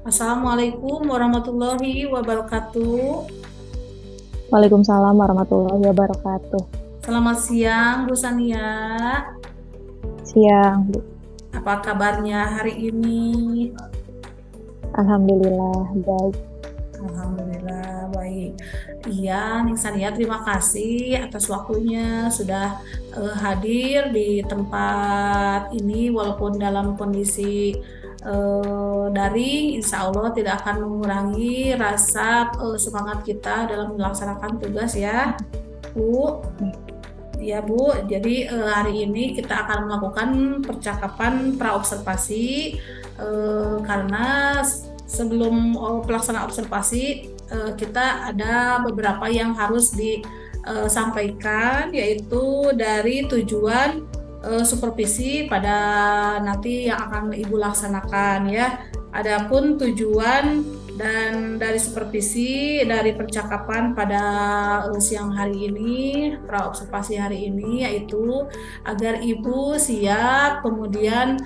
Assalamualaikum warahmatullahi wabarakatuh. Waalaikumsalam warahmatullahi wabarakatuh. Selamat siang, Bu Sania. Siang, Bu. Apa kabarnya hari ini? Alhamdulillah baik. Alhamdulillah baik. Iya, Ning Sania, terima kasih atas waktunya sudah hadir di tempat ini walaupun dalam kondisi daring. Insya Allah tidak akan mengurangi rasa semangat kita dalam melaksanakan tugas ya, Bu. Ya Bu, jadi hari ini kita akan melakukan percakapan praobservasi karena sebelum pelaksanaan observasi kita ada beberapa yang harus disampaikan yaitu dari tujuan supervisi pada nanti yang akan Ibu laksanakan ya. Adapun tujuan dan dari supervisi dari percakapan pada siang hari ini, praobservasi hari ini yaitu agar Ibu siap, kemudian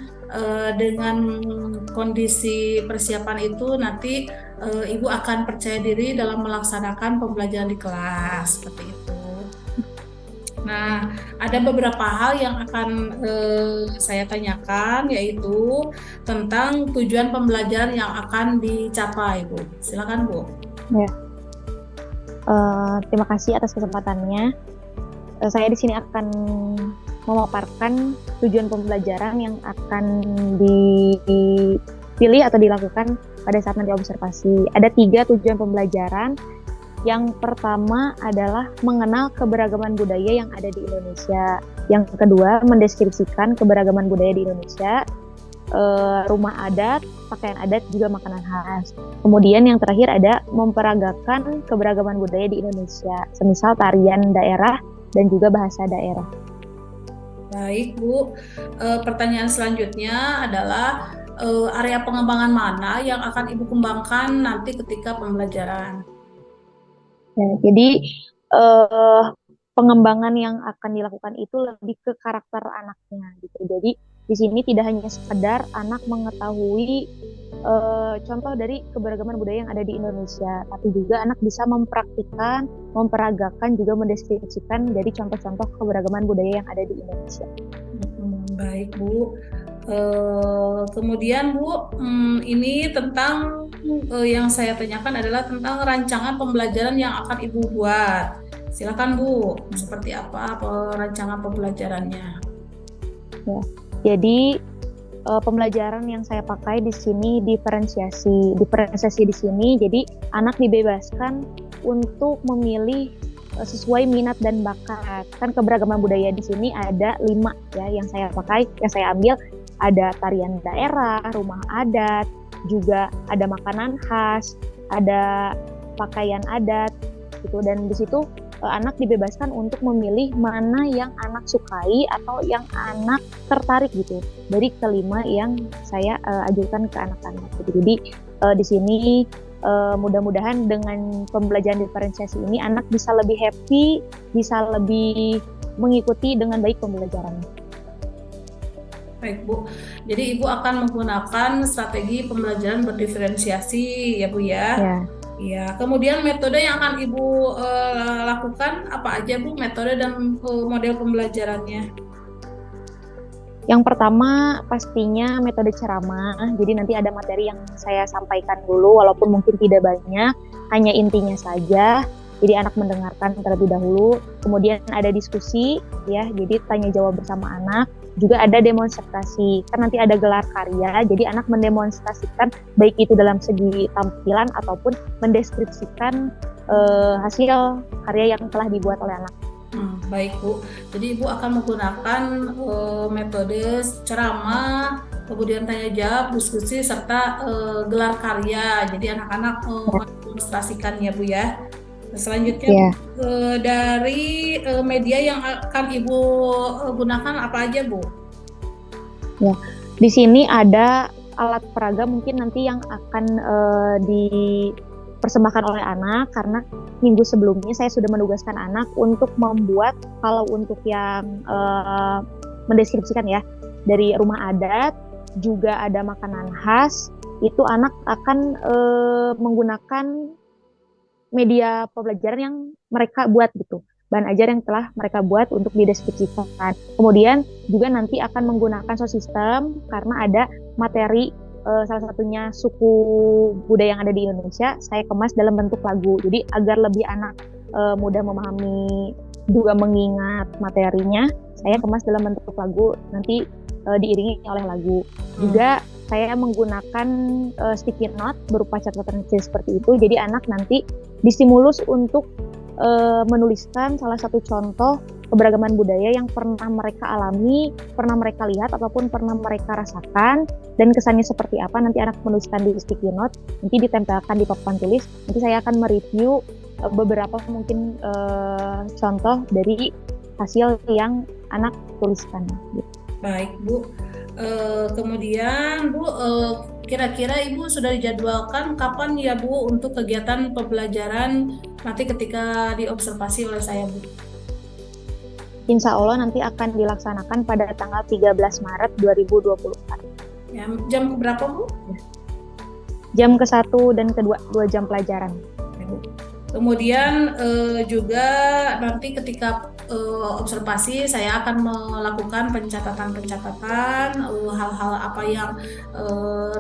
dengan kondisi persiapan itu nanti Ibu akan percaya diri dalam melaksanakan pembelajaran di kelas seperti itu. Nah, ada beberapa hal yang akan saya tanyakan, yaitu tentang tujuan pembelajaran yang akan dicapai, Bu. Silakan, Bu. Ya, terima kasih atas kesempatannya. Saya di sini akan memaparkan tujuan pembelajaran yang akan dipilih atau dilakukan pada saat nanti observasi. Ada 3 tujuan pembelajaran. Yang pertama adalah mengenal keberagaman budaya yang ada di Indonesia. Yang kedua, mendeskripsikan keberagaman budaya di Indonesia, rumah adat, pakaian adat, juga makanan khas. Kemudian yang terakhir ada memperagakan keberagaman budaya di Indonesia, semisal tarian daerah dan juga bahasa daerah. Baik, Bu. Pertanyaan selanjutnya adalah area pengembangan mana yang akan Ibu kembangkan nanti ketika pembelajaran? Ya, jadi eh, pengembangan yang akan dilakukan itu lebih ke karakter anaknya gitu. Jadi di sini tidak hanya sekedar anak mengetahui contoh dari keberagaman budaya yang ada di Indonesia, tapi juga anak bisa mempraktikkan, memperagakan, juga mendeskripsikan dari contoh-contoh keberagaman budaya yang ada di Indonesia. Baik, Bu. Kemudian, Bu, ini tentang yang saya tanyakan adalah tentang rancangan pembelajaran yang akan Ibu buat. Silakan, Bu. Seperti apa rancangan pembelajarannya? Ya. Jadi pembelajaran yang saya pakai di sini diferensiasi di sini. Jadi anak dibebaskan untuk memilih sesuai minat dan bakat. Kan keberagaman budaya di sini ada 5 ya yang saya pakai, yang saya ambil. Ada tarian daerah, rumah adat, juga ada makanan khas, ada pakaian adat gitu. Dan di situ anak dibebaskan untuk memilih mana yang anak sukai atau yang anak tertarik gitu dari kelima yang saya ajukan ke anak-anak gitu. Jadi di sini mudah-mudahan dengan pembelajaran diferensiasi ini anak bisa lebih happy, bisa lebih mengikuti dengan baik pembelajarannya. Baik, Bu. Jadi Ibu akan menggunakan strategi pembelajaran berdiferensiasi, ya, Bu ya. Ya. Ya, kemudian metode yang akan Ibu lakukan apa aja, Bu? Metode dan model pembelajarannya. Yang pertama pastinya metode ceramah. Jadi nanti ada materi yang saya sampaikan dulu walaupun mungkin tidak banyak, hanya intinya saja. Jadi anak mendengarkan terlebih dahulu, kemudian ada diskusi ya, jadi tanya jawab bersama anak. Juga ada demonstrasi, kan nanti ada gelar karya, jadi anak mendemonstrasikan baik itu dalam segi tampilan ataupun mendeskripsikan hasil karya yang telah dibuat oleh anak. Baik, Bu. Jadi Ibu akan menggunakan metode ceramah, kemudian tanya jawab, diskusi, serta gelar karya. Jadi anak-anak mendemonstrasikan ya, Bu ya. Selanjutnya, Bu, Ya. dari media yang akan Ibu gunakan apa aja, Bu? Ya, di sini ada alat peraga mungkin nanti yang akan dipersembahkan oleh anak, karena minggu sebelumnya saya sudah menugaskan anak untuk membuat, kalau untuk yang mendeskripsikan ya, dari rumah adat, juga ada makanan khas, itu anak akan menggunakan media pembelajaran yang mereka buat gitu, bahan ajar yang telah mereka buat untuk dideskripsikan. Kemudian juga nanti akan menggunakan sound system karena ada materi salah satunya suku budaya yang ada di Indonesia, saya kemas dalam bentuk lagu. Jadi agar lebih anak mudah memahami juga mengingat materinya, saya kemas dalam bentuk lagu, nanti diiringi oleh lagu. Juga saya menggunakan sticky note berupa catatan kecil seperti itu. Jadi anak nanti distimulus untuk menuliskan salah satu contoh keberagaman budaya yang pernah mereka alami, pernah mereka lihat, ataupun pernah mereka rasakan, dan kesannya seperti apa. Nanti anak menuliskan di sticky note, nanti ditempelkan di papan tulis. Nanti saya akan mereview beberapa mungkin contoh dari hasil yang anak tuliskan. Baik, Bu. Kemudian Bu, kira-kira Ibu sudah dijadwalkan kapan ya Bu untuk kegiatan pembelajaran nanti ketika diobservasi oleh saya, Bu? Insya Allah nanti akan dilaksanakan pada tanggal 13 Maret 2024. Ya, jam berapa, Bu? Jam ke-1 dan ke-2, 2 jam pelajaran. Ya, Bu. Kemudian juga nanti ketika observasi saya akan melakukan pencatatan hal-hal apa yang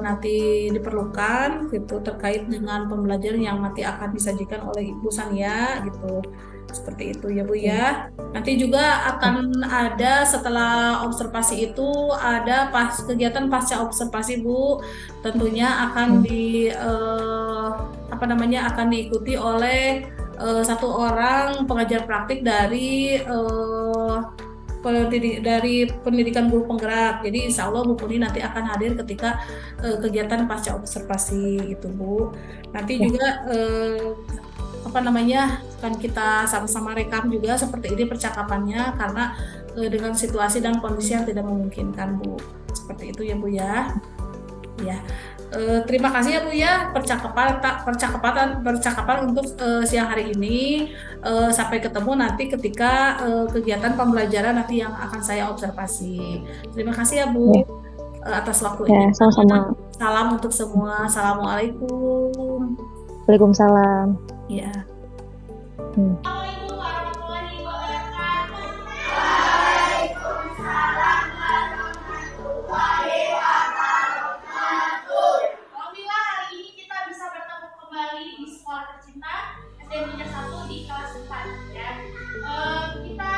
nanti diperlukan gitu terkait dengan pembelajaran yang nanti akan disajikan oleh Ibu Sania gitu. Seperti itu ya Bu ya. Nanti juga akan ada setelah observasi itu ada kegiatan pasca observasi Bu. Tentunya akan akan diikuti oleh satu orang pengajar praktik dari pendidikan guru penggerak. Jadi insya Allah Bu Puni nanti akan hadir ketika kegiatan pasca observasi itu Bu. Nanti juga akan kita sama-sama rekam juga seperti ini percakapannya karena dengan situasi dan kondisi yang tidak memungkinkan Bu. Seperti itu ya Bu ya. Ya. Terima kasih ya Bu ya percakapan untuk siang hari ini. Sampai ketemu nanti ketika kegiatan pembelajaran nanti yang akan saya observasi. Terima kasih ya Bu atas waktunya. Sama-sama. Salam untuk semua. Assalamualaikum. Waalaikumsalam. Ya. SD 1 di kelas 4 ya. Kita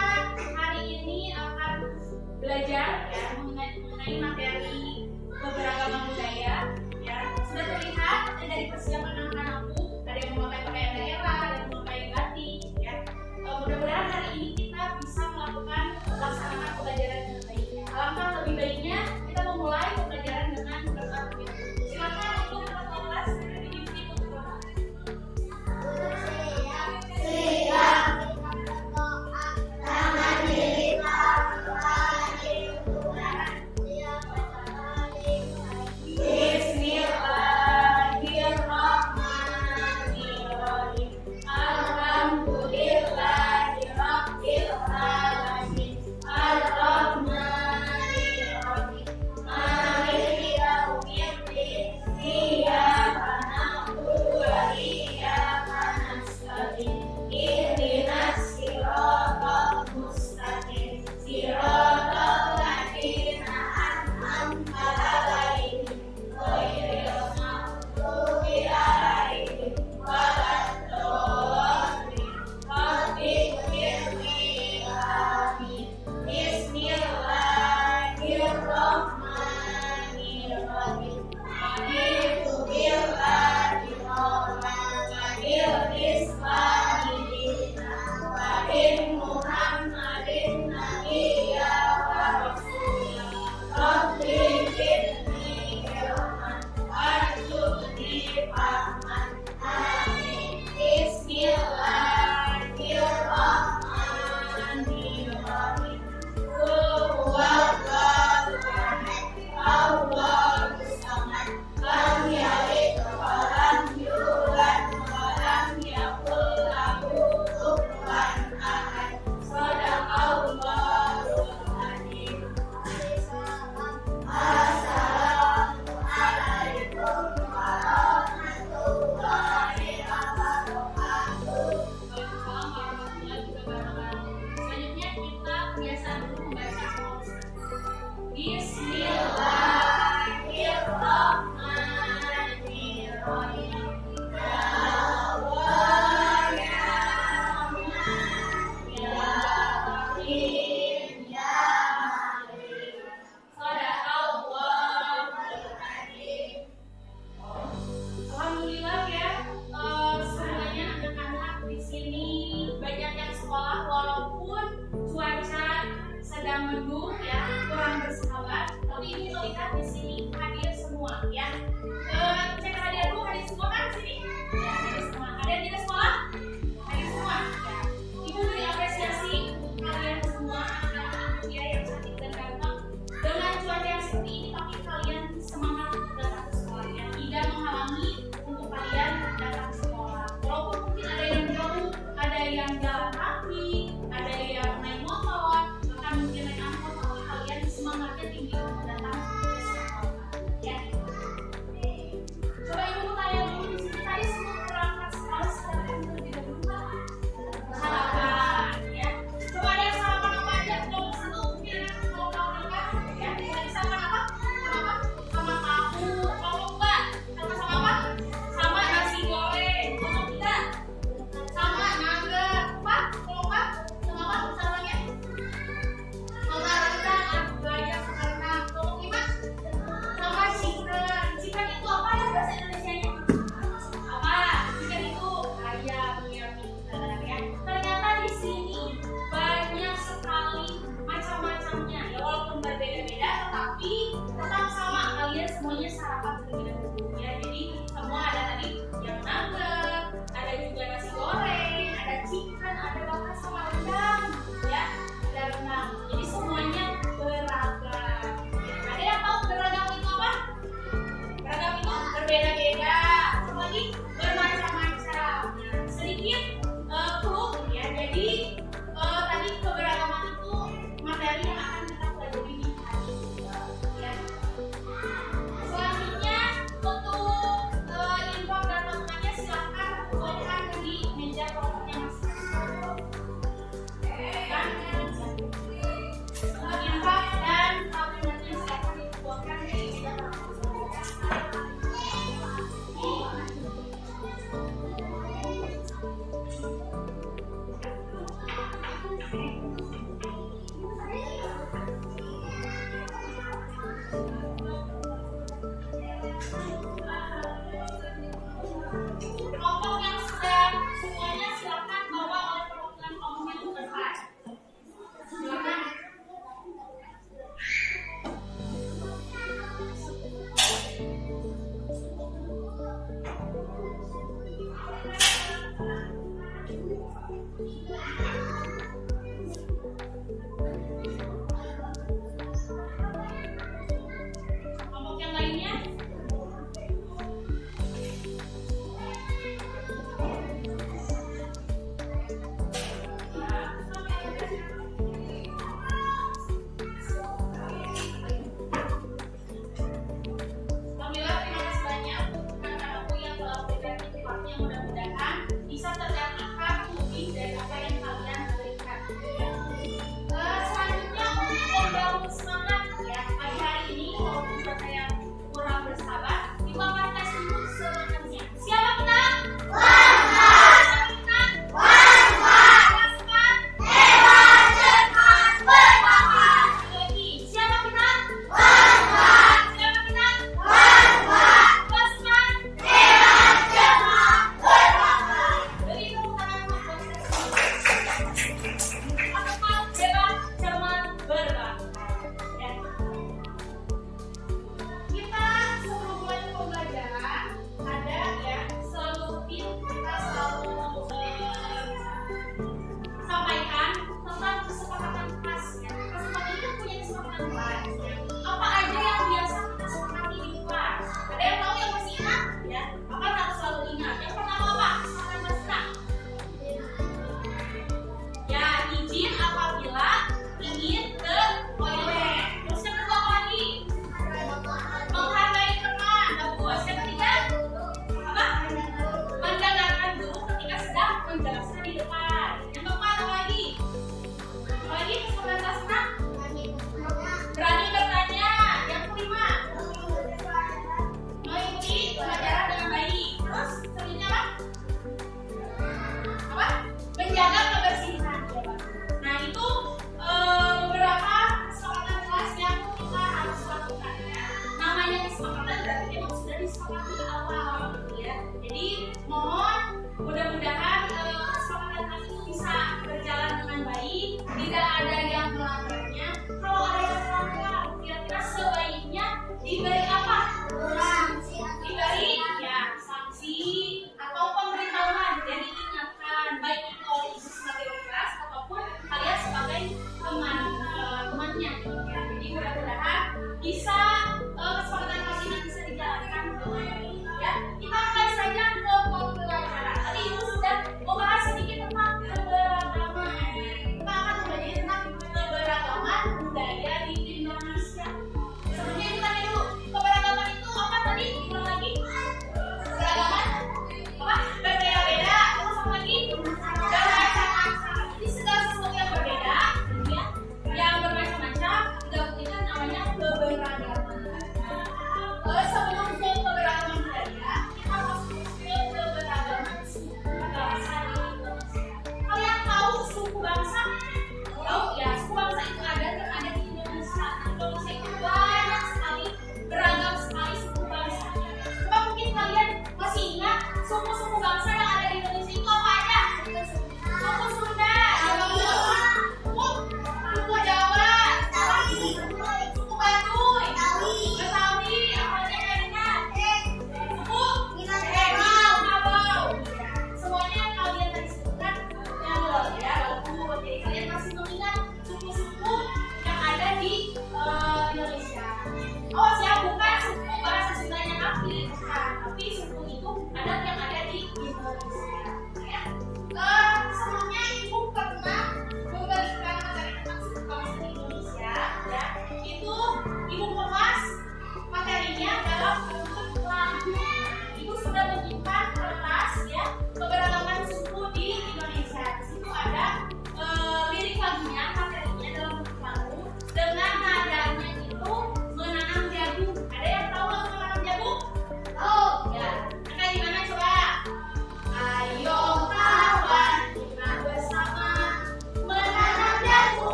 hari ini akan belajar ya mengenai materi keberagaman budaya ya. Sudah terlihat dari persiapan anak-anakku, ada yang memakai pakaian daerah, ada yang memakai batik ya. sarapan terlebih dahulu ya. Jadi semua ada tadi yang nugget, ada juga nasi goreng, ada chicken, ada bahkan sama rendang ya, ada rendang. Jadi semuanya beragam. Ada yang tahu beragam itu apa? Beragam itu berbeda-beda, satu lagi bermacam-macam. Nah, sedikit clue ya. Jadi tadi keberagaman itu materi yang akan kita pelajari di hari ini ya. Selanjutnya untuk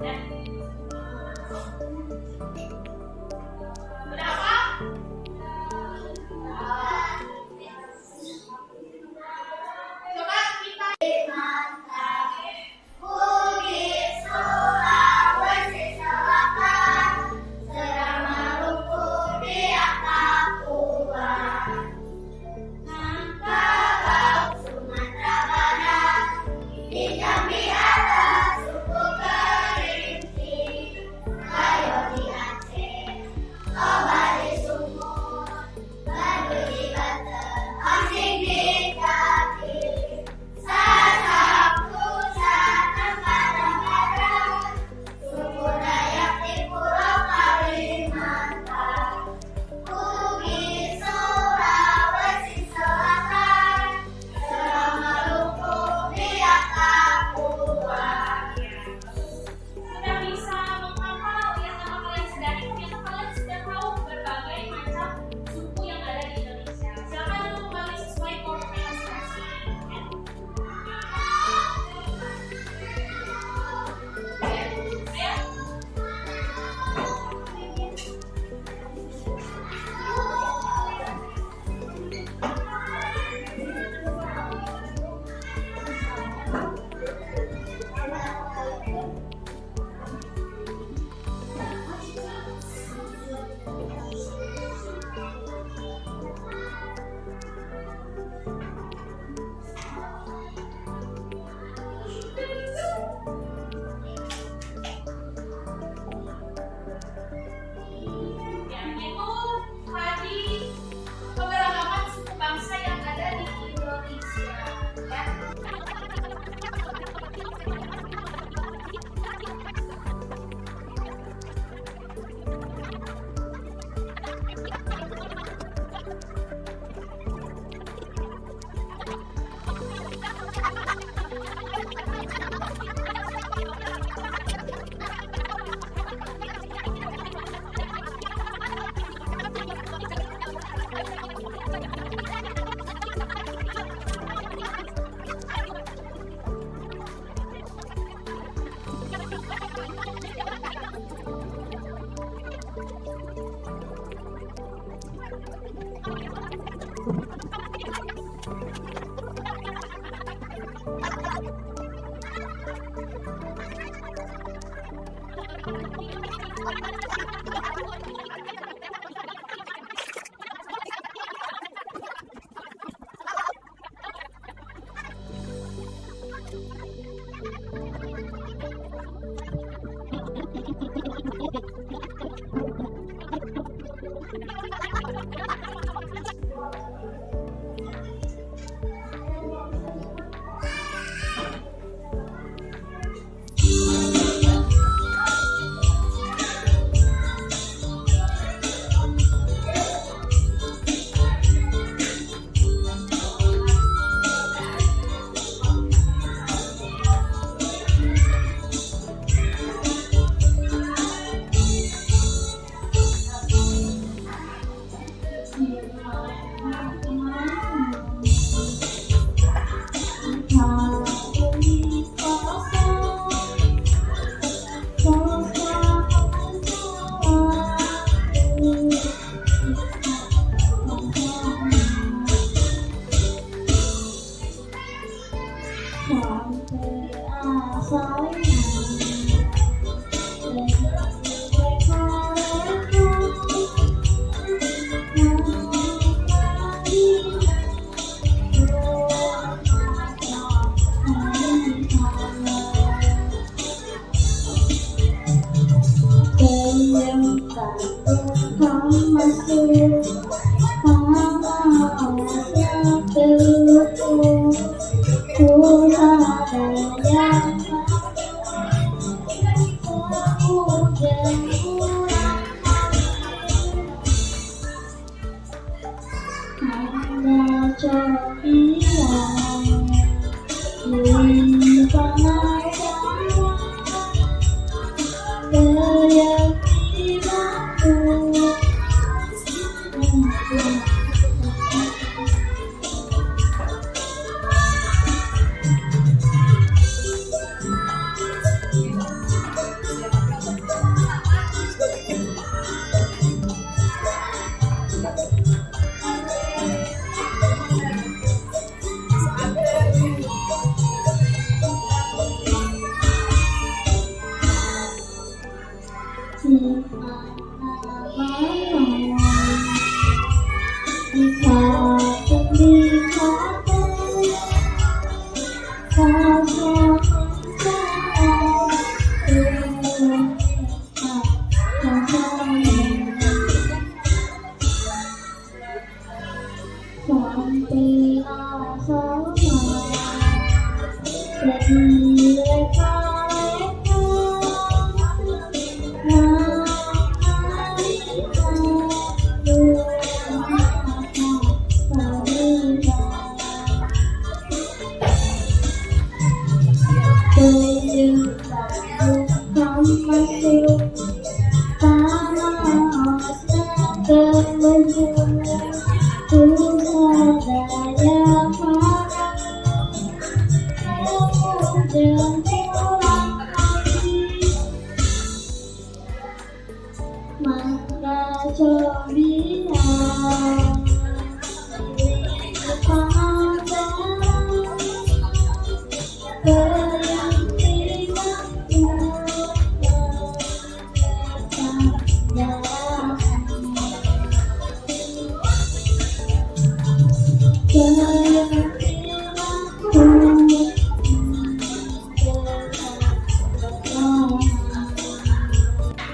Ya. Berapa? Coba kita Bugis, Sulawesi Selatan, Seram Maluku, Biak Papua, Nangka Laut, Sumatera Barat, di Jambi atas suku Kerinci, Kayo di Aceh, Toba di Sumur, Baduy di Banten, Osing di Kaki, Sasak, Nusa Tenggara Barat, suku Dayak di Pulau Kalimantan, Bugis, Sulawesi Selatan, Seram Maluku, Biak Papua. Sudah bisa menghafal yang nama kalian sedari, ternyata kalian sudah tahu berbagai macam suku yang ada di Indonesia. Silakan untuk kembali sesuai kelompoknya masing-masing. Ya, itu tadi keberagaman suku bangsa yang ada di Indonesia. Ya.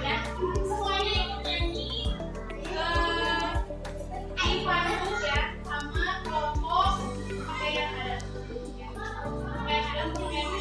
Ya, semuanya ikut nyanyi. Ivan dulu ya, sama kelompok pakai yang ada. Pakai yang ada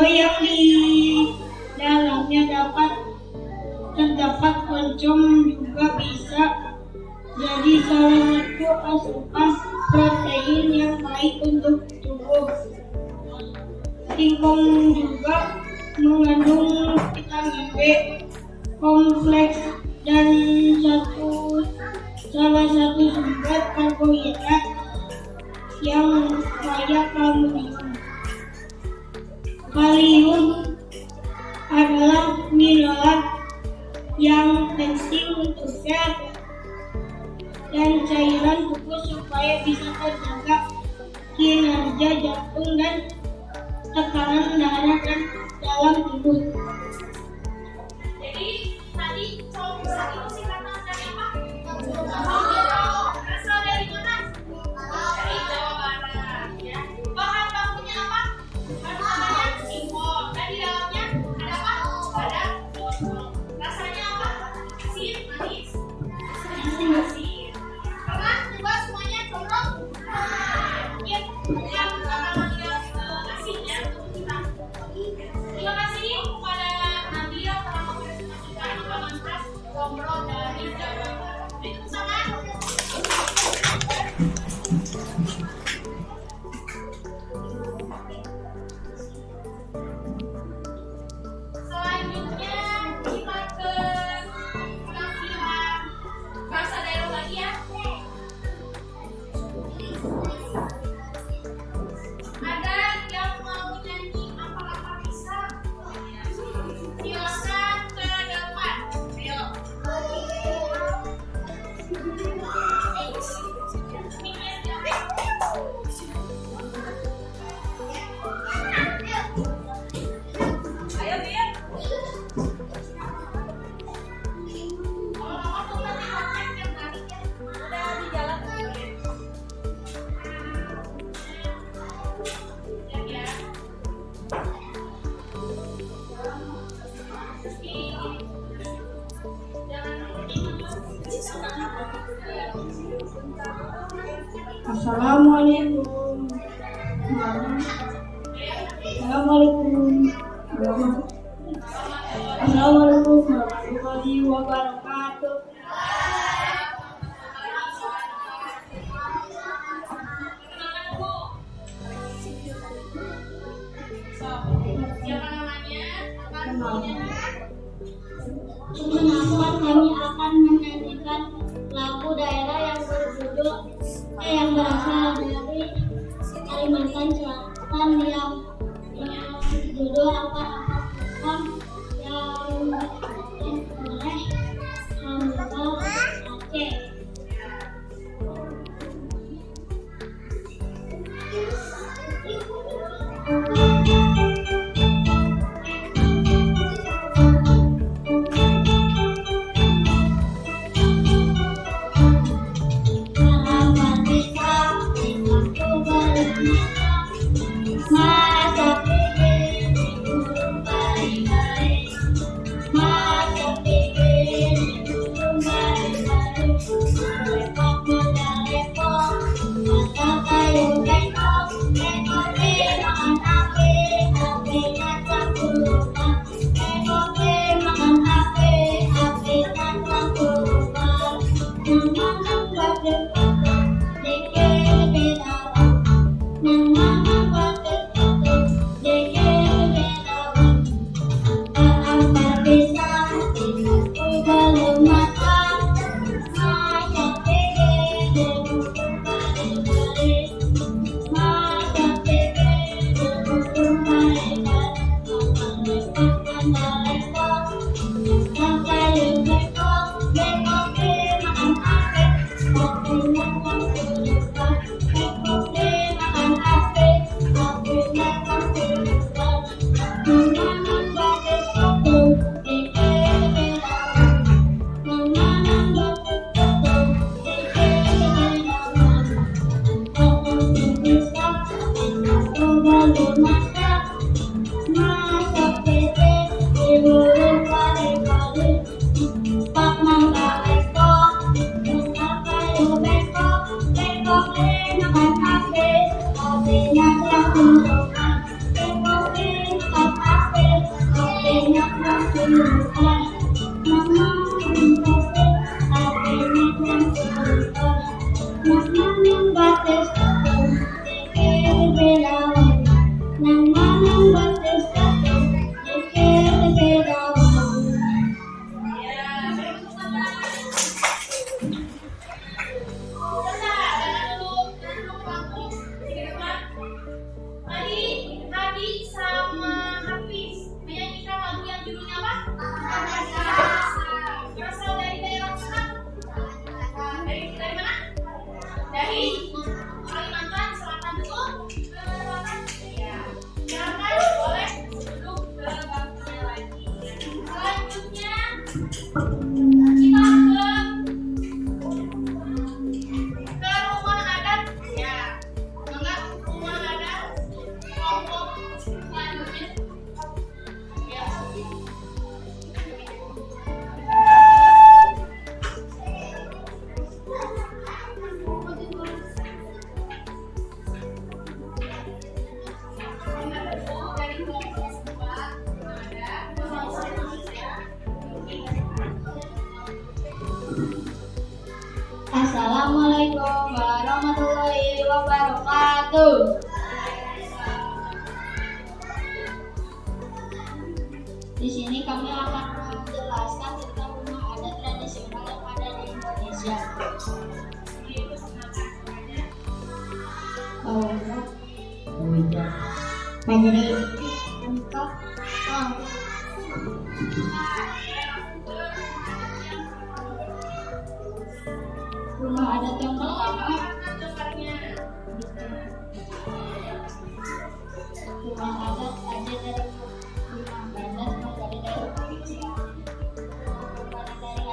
yang di dalamnya terdapat oncom juga bisa jadi salah satu asupan protein yang baik untuk tubuh. Singkong juga mengandung vitamin B kompleks dan salah satu sumber karbohidrat yang kaya kalsium. Kalium adalah mineral yang penting untuk sel dan cairan tubuh supaya bisa terjaga kinerja jantung dan tekanan darah dan dalam tubuh. Jadi tadi cowok bisa itu singkatan dari apa? Berasal dari mana? Dari Jawa Barat ya. Bahan bakunya apa? Bahan bakunya singkong. Dan di dalamnya ada apa? Ada oncom. Rasanya apa? Asin, manis, asin. Karena coba semuanya condong mungkin yang namanya asinnya untuk kita. Terima kasih kepada Nadia telah mempresentasikan makanan khas Gombrong dari Jawa Barat. Tepuk tangan. Selanjutnya kita ke penampilan bahasa daerah lagi ya. Ada yang mau nyanyi apa-apa bisa? Silakan ke depan. Ayo. Ayo, Bian. Kalau mama tuh nanti kontaknya nanti udah di jalan. Ya. Assalamualaikum. Assalamualaikum. Assalamualaikum warahmatullahi wabarakatuh. Siapa namanya? Akan menyanyi. Perkenalkan, kami akan menyanyikan lagu daerah yang yang berasal dari Kalimantan Selatan yang berjudul apa-apa yang oleh Hamba Aceh. Masa membuat sesuatu berbeda. Tadi Hadi sama Hafiz menyanyikan lagu yang judulnya apa? Berasal dari daerah mana? Dari mana? Dari Kalimantan Selatan, betul? Ya. Silakan boleh duduk ke bangkunya lagi. Selanjutnya kita ke rumah adat. Ya. Enggak rumah adat kelompok selanjutnya. Ya. Dari kelompok kedua ada Assalamualaikum warahmatullahi wabarakatuh. Di sini kami akan menjelaskan tentang rumah adat tradisional yang ada di Indonesia. Mandiri. Rumah adat yang pertama. Rumah adat ada dari rumah adat menjadi dari provinsi.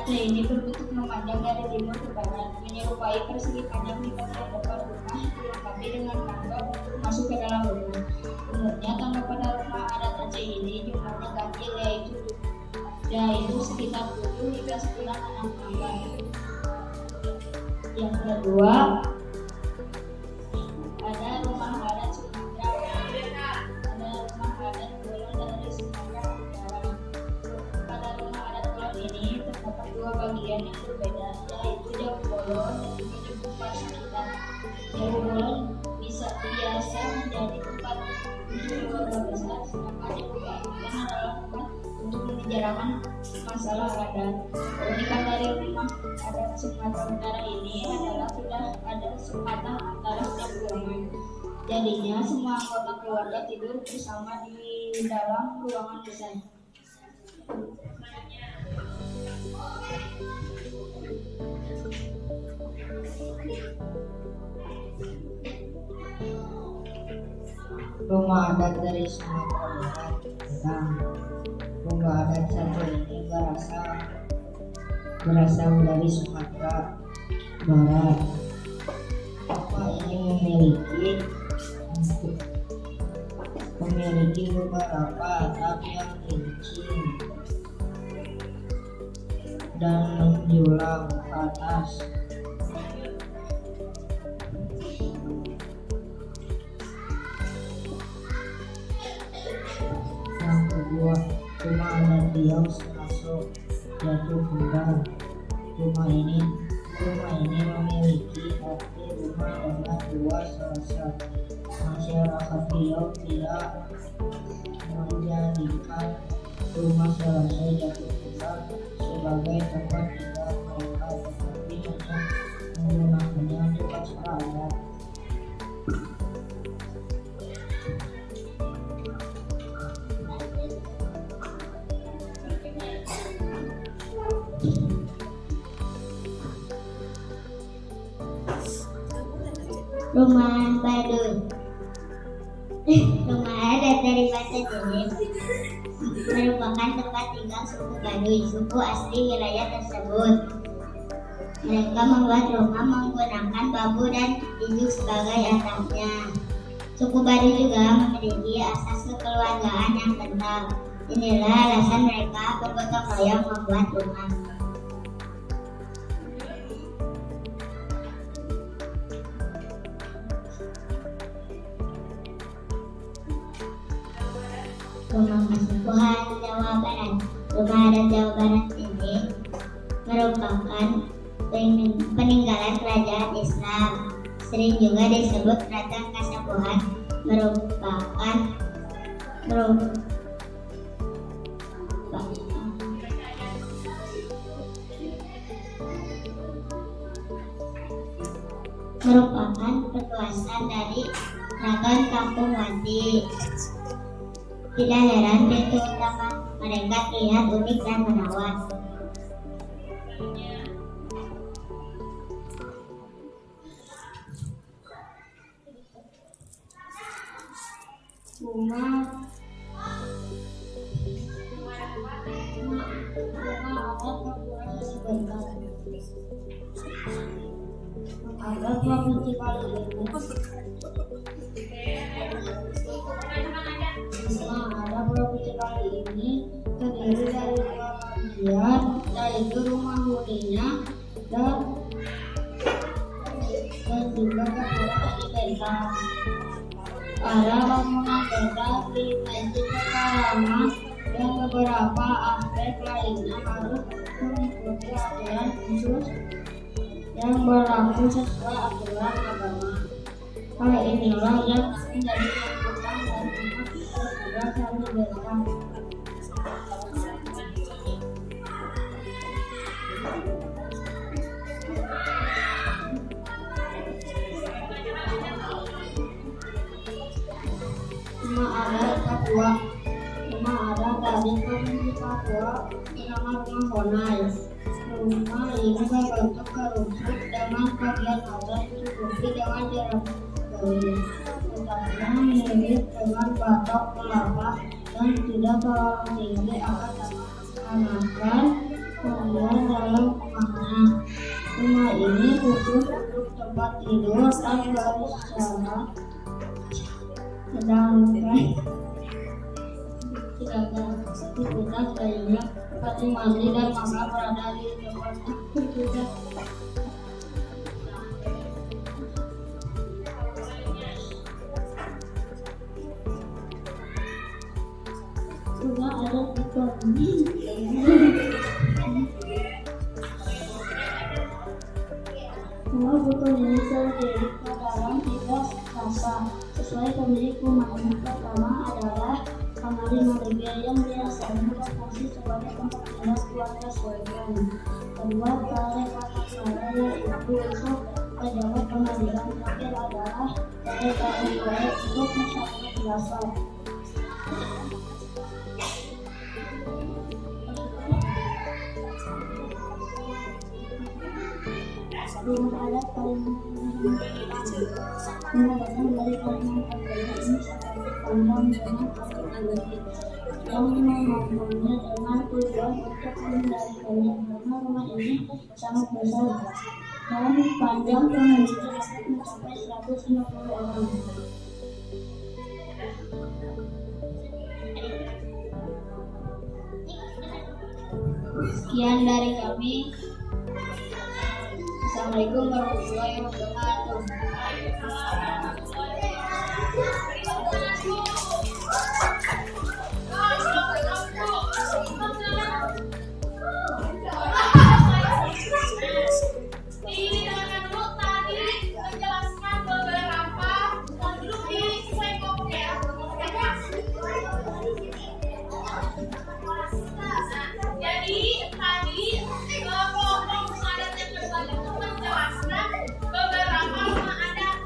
Rumah ini berbentuk memandang dari timur ke barat, menyerupai persegi panjang di bagian depan rumah, dilengkapi dengan tangga untuk masuk ke dalam rumah. Umumnya tangga pada rumah adat Aceh ini jumlahnya ganjil, yaitu sekitar 7 hingga 9 anak tangga. Yang kedua, ada rumah adat Sumatera. Ada rumah adat Kulon dari Sumatera Utara. Pada rumah adat Kulon ini terdapat 2 bagian yang berbeda, yaitu Jawa Bolon dan juga Jawa Pacitan. Jawa Bolon biasa menjadi tempat untuk keluarga besar, sedangkan Jawa Pacitan adalah tempat untuk membicarakan masalah adat. Keunikan dari rumah adat Sumatera Utara ini adalah sudah ada sepatah antara setiap ruangan. Jadinya semua anggota keluarga tidur bersama di dalam ruangan besar. Rumah adat dari Sumatera Barat. Rumah adat satu ini berasal dari Sumatera Barat. Rumah ini memiliki beberapa atap yang licin dan menjulang ke atas. Yang kedua, rumah adat Riau Seraso Jatuh Kembang. Rumah ini memiliki arti rumah dengan 2 selasa. Masyarakat Riau tidak menjadikan rumah selasa Jatuh Kembang sebagai tempat tinggal mereka, tetapi hanya menggunakannya untuk acara adat. Rumah Baduy. Rumah adat dari Banda Jenim merupakan tempat tinggal suku Baduy, suku asli wilayah tersebut. Mereka membuat rumah menggunakan bambu dan ijuk sebagai atapnya. Suku Baduy juga memiliki asas kekeluargaan yang kental. Inilah alasan mereka bergotong royong membuat rumah. Rumah Pasepuhan Jawa Barat. Rumah adat Jawa Barat ini merupakan peninggalan kerajaan Islam. Sering juga disebut Keraton Kasepuhan, merupakan merupakan perluasan dari ragam kampung Wanti. Tidak heran pintu utama mereka terlihat unik dan menawan. Bunga ada provinsi kali ini. Ada provinsi kali ini terdiri dari dua bagian, yaitu rumah huninya dan juga kepulauan IPK. Ada bangunan dasar dimensi pekarangan dan beberapa aspek lainnya harus mengikuti aturan khusus yang berlaku sesuai aturan agama. Hal inilah yang menjadi tuntutan dan umat sudah kami berikan. Rumah adat dari provinsi Papua bernama Rumah Honai. Rumah ini berbentuk kerucut dengan bagian atas ditutupi dengan jerat besi. Atapnya mirip dengan batok kelapa dan tidak terlalu tinggi akan menggunakan kemudian dalam rumahnya. Rumah ini khusus untuk tempat tidur dan beristirahat. Sedangkan aktivitas lainnya seperti mandi dan makan berada di tempat aktivitas. Sudah ada di semua buku ini terdiri dalam 3 rasa. Sesuai pemilik rumahnya, pertama adalah kamar 5 yang biasanya berfungsi sebagai tempat tinggal keluarga Swegan. Kedua, balai kakak saya yaitu untuk pejabat pengadilan. Terakhir adalah balai kakak untuk masyarakat biasa. Rumah adat paling menggunakan dari Kalimantan Barat ini seperti kondom dengan alat yang membangunnya dengan tujuan untuk menghindari banjir karena rumah ini sangat besar dan panjang penghuni dapat mencapai 150 orang. Sekian dari kami. Assalamualaikum warahmatullahi wabarakatuh. Ini teman-teman dulu tadi menjelaskan beberapa duduk di sesuai ya. Jadi tadi kelompok adat yang berbalik itu menjelaskan beberapa rumah adat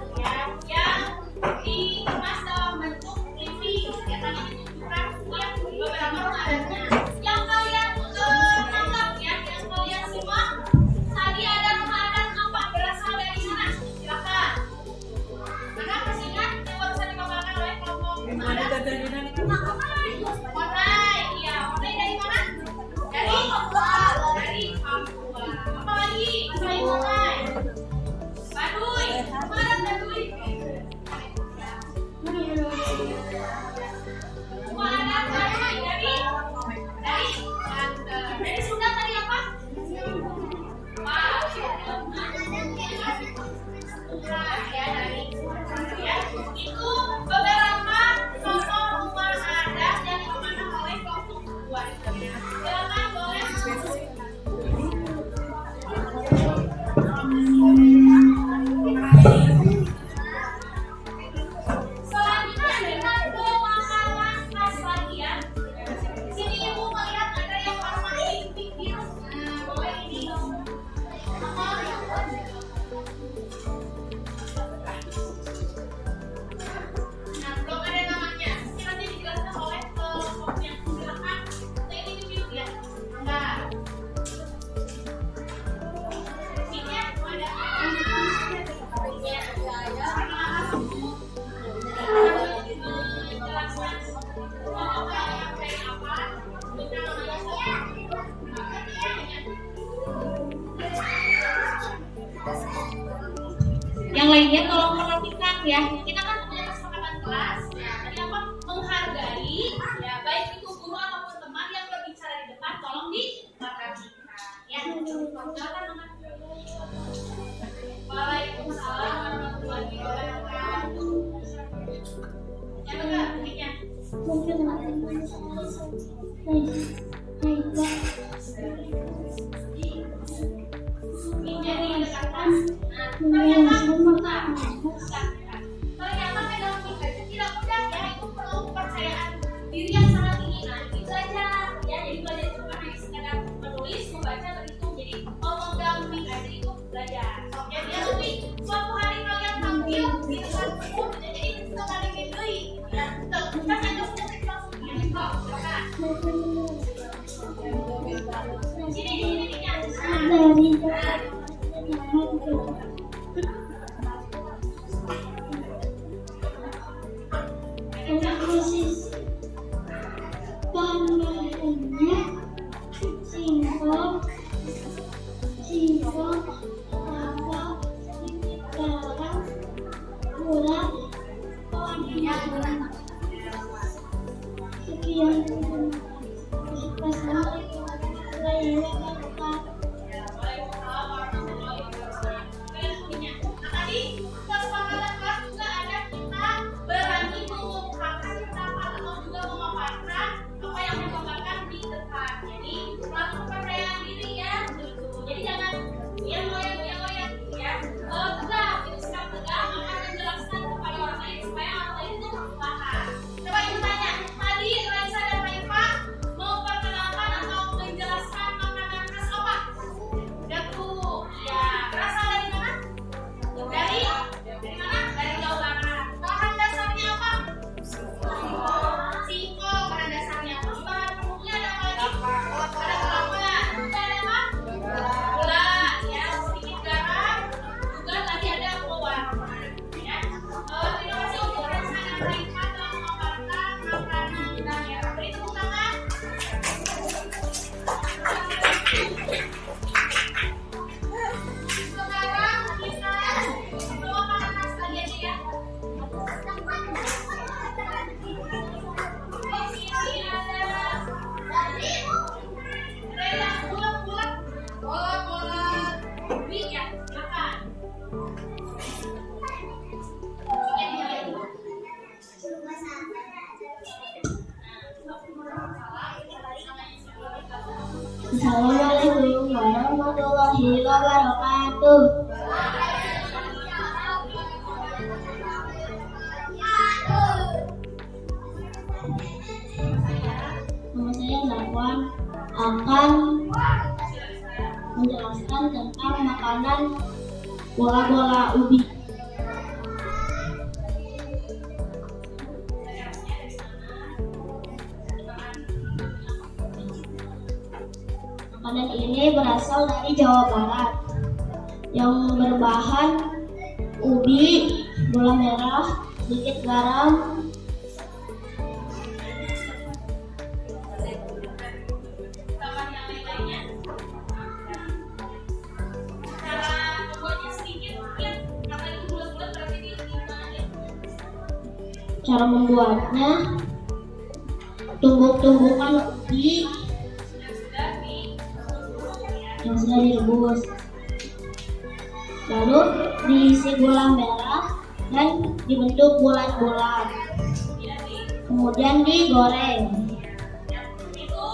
ya. Yang lainnya tolong perhatikan ya. Kita kan punya kesepakatan kelas. Ya, tadi apa? Menghargai ya, baik itu guru ataupun teman yang berbicara di depan, tolong diperhatikan. Ya. Silakan. Waalaikumsalam warahmatullahi wabarakatuh. Ya benar, mic-nya. Mungkin Mic-nya didekatkan. Nah, ternyata pegang mic aja tidak mudah ya, itu perlu kepercayaan diri yang sangat tinggi. Nah, itu aja ya, jadi belajar itu bukan hanya sekedar menulis, membaca, berhitung. Jadi kalau megang mic aja itu belajar. Oke, dia lebih suatu hari kalian tampil di depan umum, jadi kita kali ini ya, kita saja sudah langsung ya, silakan. Sini ya. Bahannya singkong, lada, garam, gula, sekian. Assalamualaikum warahmatullahi wabarakatuh. Nama saya Narwan akan menjelaskan tentang makanan bola-bola ubi. Makanan ini berasal dari Jawa Barat yang berbahan ubi, gula merah, sedikit garam, cara membuatnya, tumbuk-tumbukan ubi yang sudah direbus, lalu diisi gula merah dan dibentuk bulat-bulat, kemudian digoreng. Itu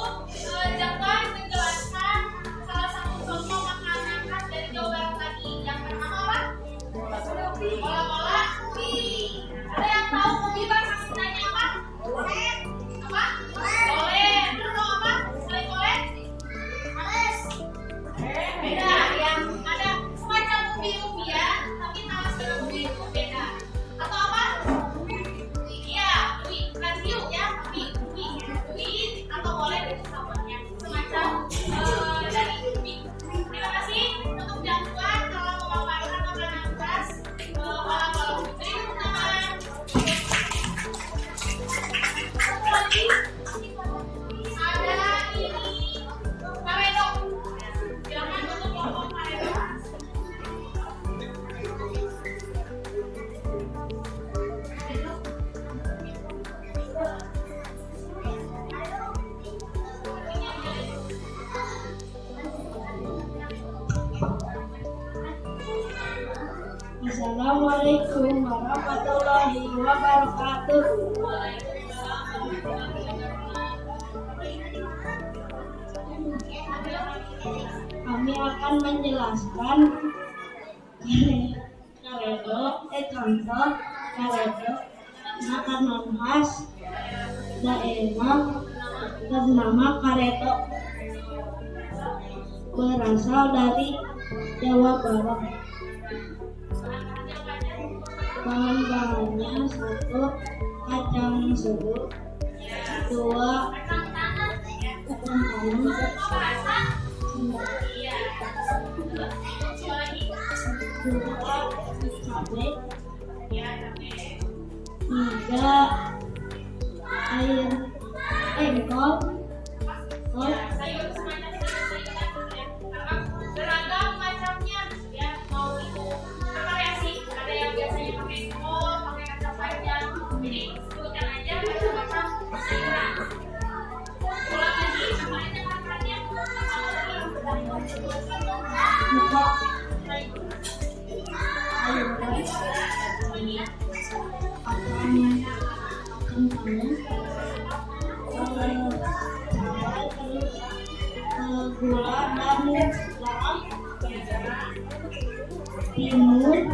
Jafar menjelaskan salah satu contoh makanan khas dari Jawa Barat tadi. Yang pertama apa? Bola-bola ubi. Ada yang tahu ubi bahasa Sundanya apa? Apa? Golen. Terus tahu apa? Selain golen? Beda ya. Ada semacam ubi-ubian, tapi nama selain ubi itu beda. Atau apa? Iya, ubi. Bukan hiu ya, ubi. Assalamualaikum warahmatullahi wabarakatuh. Kami akan menjelaskan contoh karedo makanan khas daerah bernama karedo, berasal dari Jawa Barat. Bahan-bahannya: 1. Kacang suruh, 2. Kacang tanam, 2. Cabai, 3. Air engkol, beragam macamnya ya, mau itu bervariasi, ada yang biasanya pakai kol, pakai kacang panjang, jadi sebutkan aja macam-macam sayuran. Ulang lagi, apa aja makannya? buka gula dan garam, timun,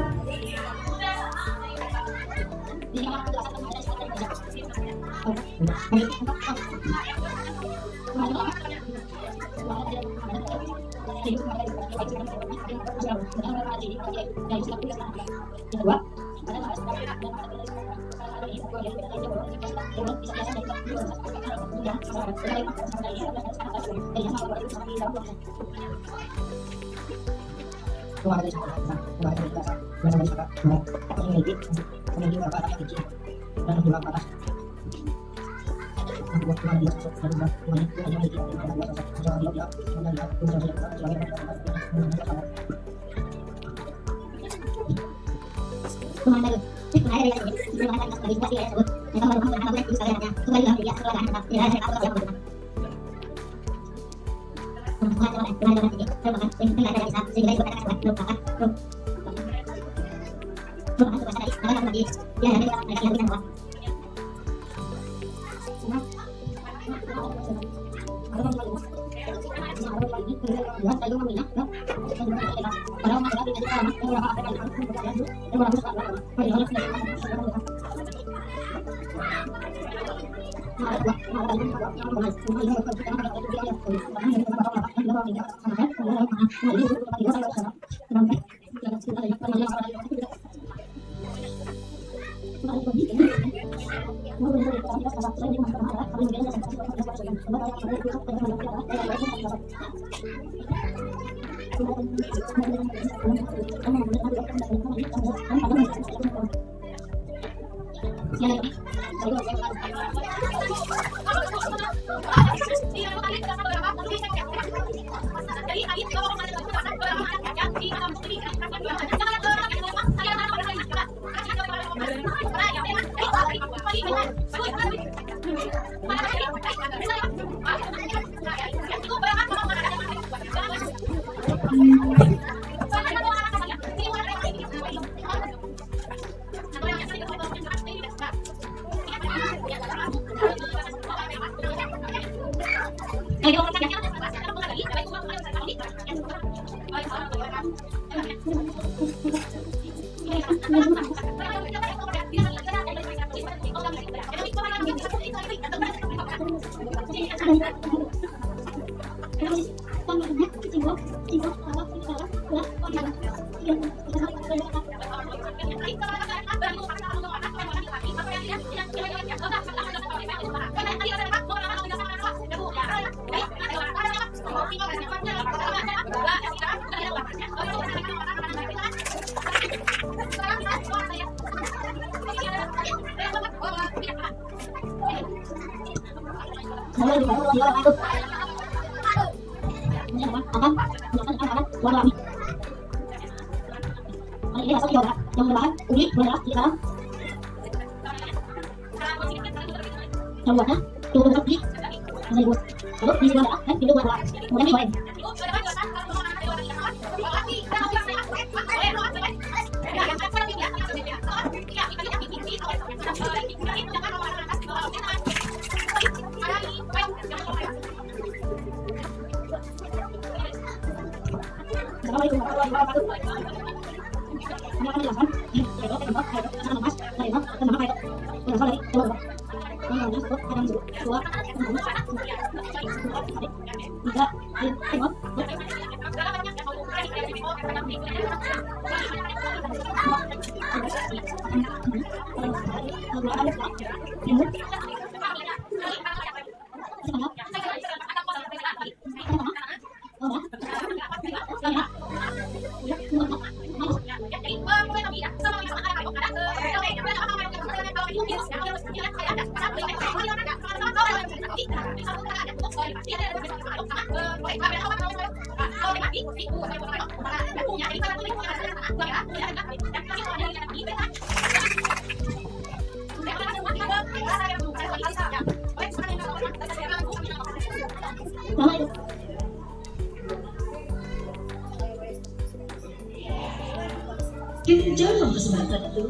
Jangan mempersembahkan itu.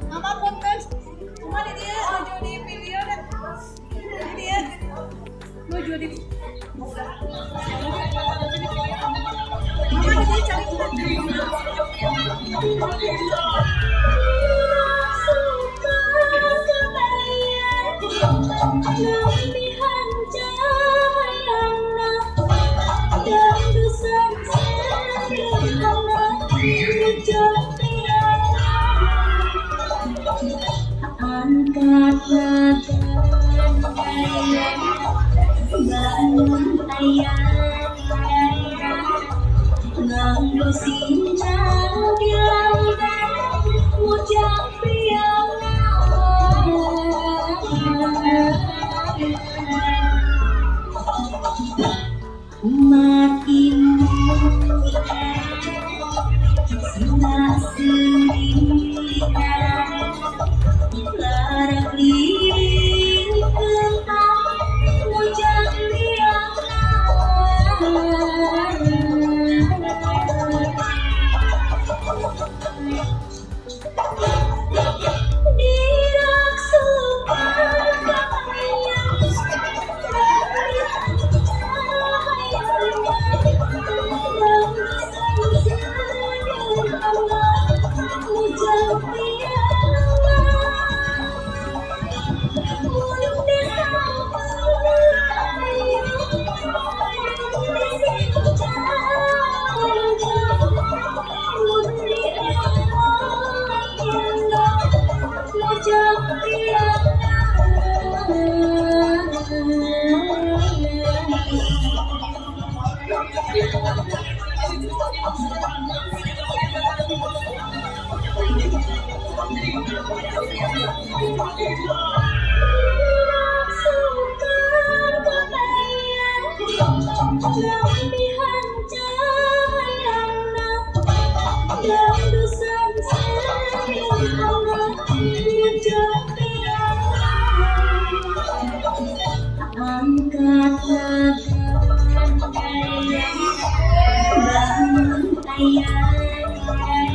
Mama podcast. Mama di dia maju di video dan di dia maju di. Mama di dia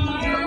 cari.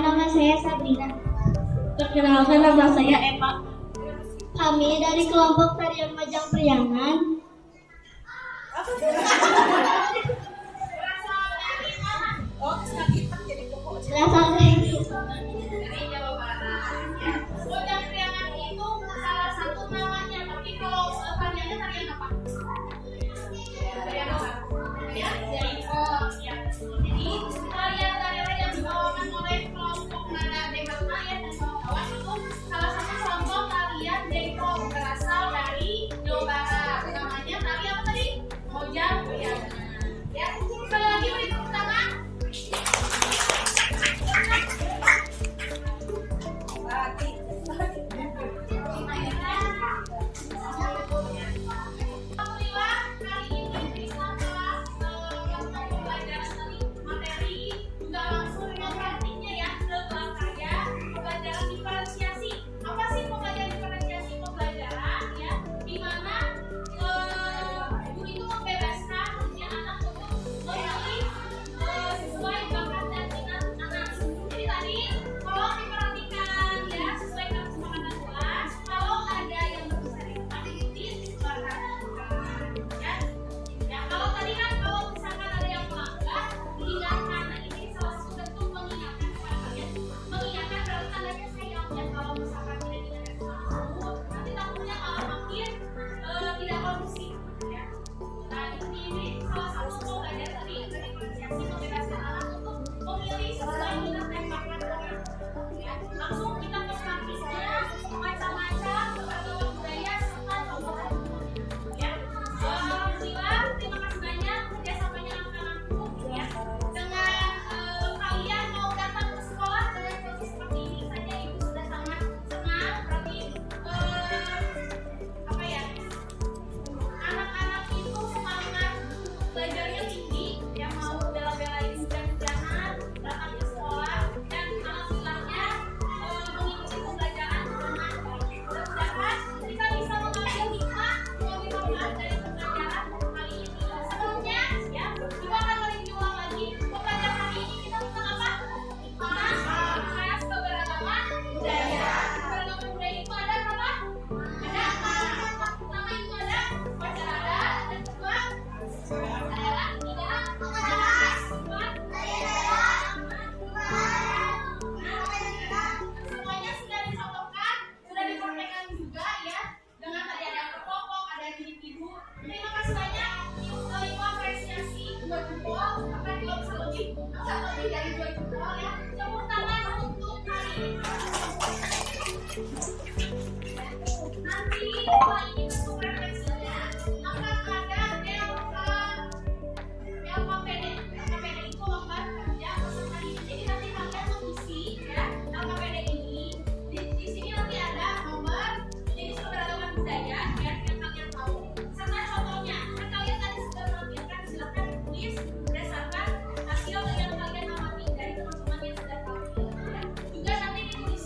nama saya Sabrina. Perkenalkan, nama saya Eva. Kami dari kelompok tarian Majang Priangan. Berasal dari Jawa Barat. Ya. Majang Priangan itu salah satu namanya, tapi kalau tariannya tarian apa? Tarian apa? Tarian jaipong. Ya. Jadi tarian-tarian yang dibawakan oleh kelompok nada Dewata ya dan kawan-kawan itu salah satu contoh tarian jaipong berasal dari Jawa Barat. Namanya tari apa tadi? Mojang Priangan. Ya. Sekali lagi beri tepuk tangan. Alhamdulillah kali ini bisa kelas yang mau belajar tadi materi juga langsung dengan praktiknya ya ke kelas saya pembelajaran diferensiasi. Apa sih pembelajaran diferensiasi? Pembelajaran ya di mana guru itu membebaskan ya anak untuk memilih sesuai bakat dan minat anak. Jadi tadi tolong diperhatikan ya sesuai dengan kesepakatan kelas. Kalau ada yang bisa diikuti silakan ya. Ya kalau tadi kan kalau misalkan ada yang melanggar diingatkan. Nah ini salah satu bentuk mengingatkan kepada kalian. Mengingatkan berarti tandanya sayang ya kalau misalkan tidak diingatkan tersebut nanti takutnya malah makin tidak kondusif ya. Nah ini salah satu pembelajaran tadi diferensiasi membebaskan anak untuk memilih sesuai minat dan bakat anak. Ya, langsung kita ke praktisnya macam-macam beragam budaya serta contoh. Ya, alhamdulillah terima kasih banyak kerjasamanya anak-anakku ya. Dengan kalian mau datang ke sekolah dengan kondisi seperti ini saja ibu sudah sangat senang. Berarti apa ya? Anak-anak itu semangat belajarnya tinggi, yang mau bela-belain hujan-hujanan datang ke sekolah dan alhamdulillahnya mengikuti pembelajaran dengan baik. Mudah-mudahan kita bisa mengambil hikmah manfaat dari pembelajaran kali ini. Sebelumnya ya, kita akan mereview ulang lagi pembelajaran hari ini kita tentang apa? Kelas keberagaman budaya. Keberagaman budaya itu ada apa? Ada apa? Pertama itu ada upacara adat dan kedua adalah tidak semuanya sudah dicontohkan, sudah dipraktekkan juga ya. Dengan tadi ada kelompok, ada individu. Terima kasih banyak. Ibu apresiasi 2 jempol, bahkan kalau bisa lebih dari 2 jempol ya. Tepuk tangan untuk hari ini. Nanti setelah ini bentuk refleksinya akan ada LKPD. LKPD itu lomba kerja peserta didik. Jadi nanti kalian mengisi ya LKPD ini. Di sini nanti ada nomor jenis keberagaman budaya ya yang kalian tahu. Serta contohnya. Kan kalian tadi sudah menampilkan, silakan tulis berdasarkan hasil yang kalian amati dari teman-teman yang sudah tahu. Ya. Juga nanti ditulis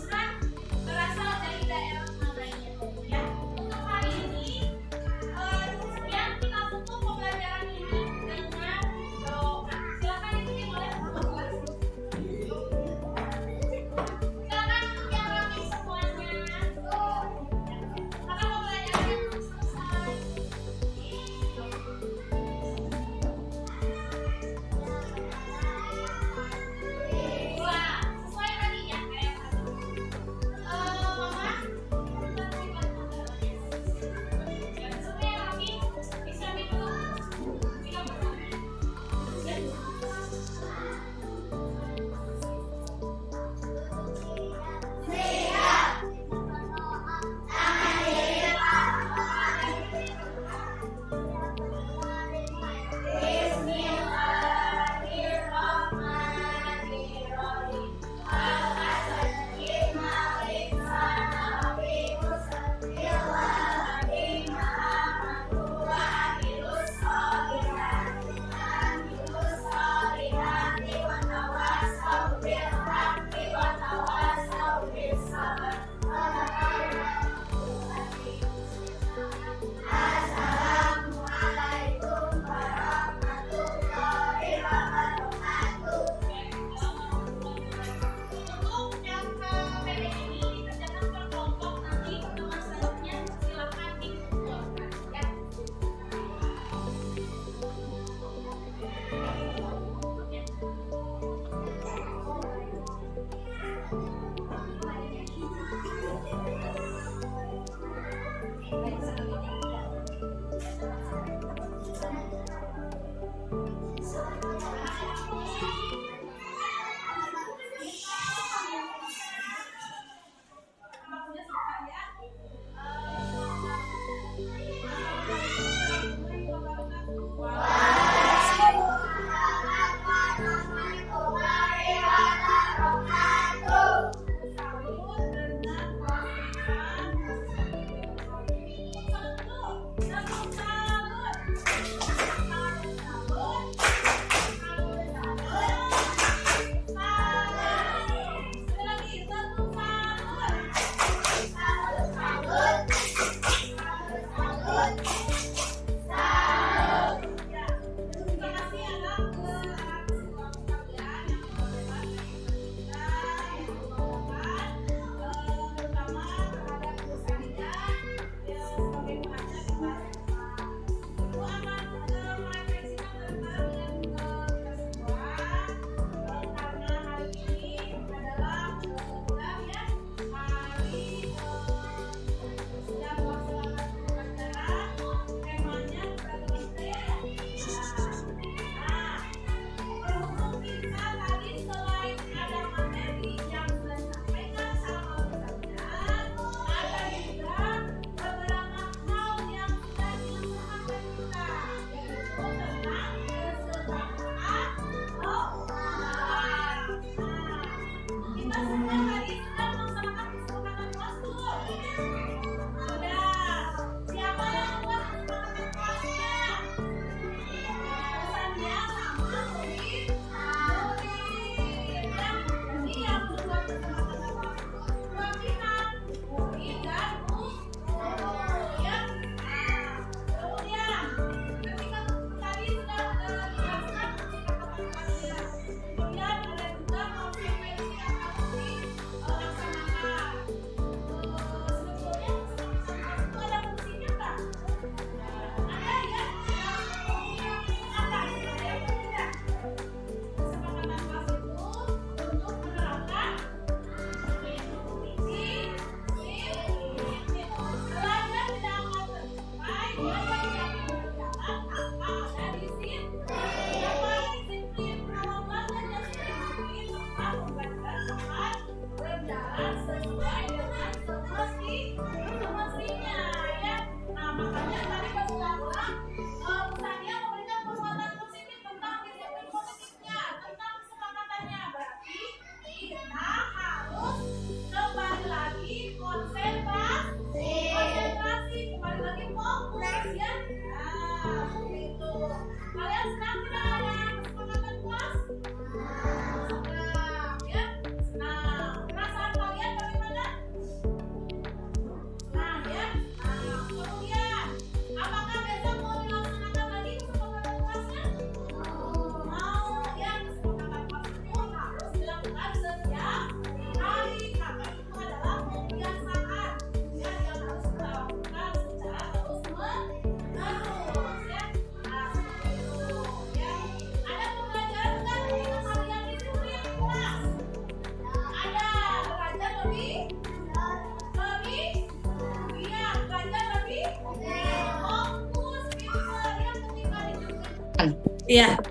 Iya.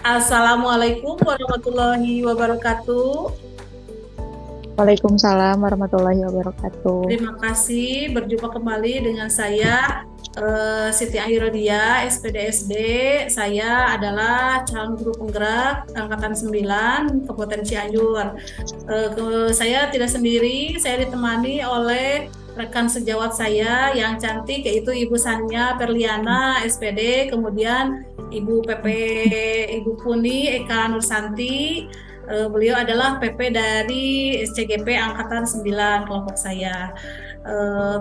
Assalamualaikum warahmatullahi wabarakatuh. Waalaikumsalam warahmatullahi wabarakatuh. Terima kasih berjumpa kembali dengan saya Siti Ahirodia, SPDSD. Saya adalah calon guru penggerak angkatan 9 Kabupaten Cianjur. Saya tidak sendiri, saya ditemani oleh rekan sejawat saya yang cantik, yaitu Ibu Sania Perliana, SPD, kemudian Ibu PP, Ibu Puni Eka Nursanti. Beliau adalah PP dari SCGP Angkatan 9 kelompok saya.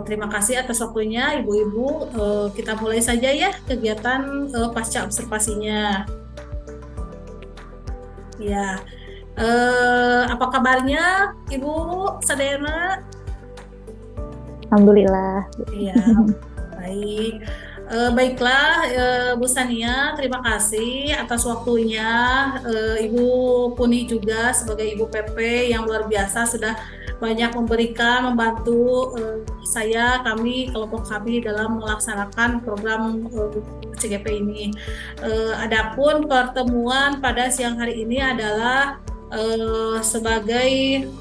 Terima kasih atas waktunya Ibu-Ibu. Kita mulai saja ya kegiatan pasca observasinya. Ya, apa kabarnya Ibu Sadena? Alhamdulillah. Iya, baik. Baiklah, Bu Sania, terima kasih atas waktunya. Ibu Puni juga sebagai Ibu PP yang luar biasa sudah banyak memberikan, membantu kami, kelompok kami dalam melaksanakan program CGP ini. Adapun pertemuan pada siang hari ini adalah sebagai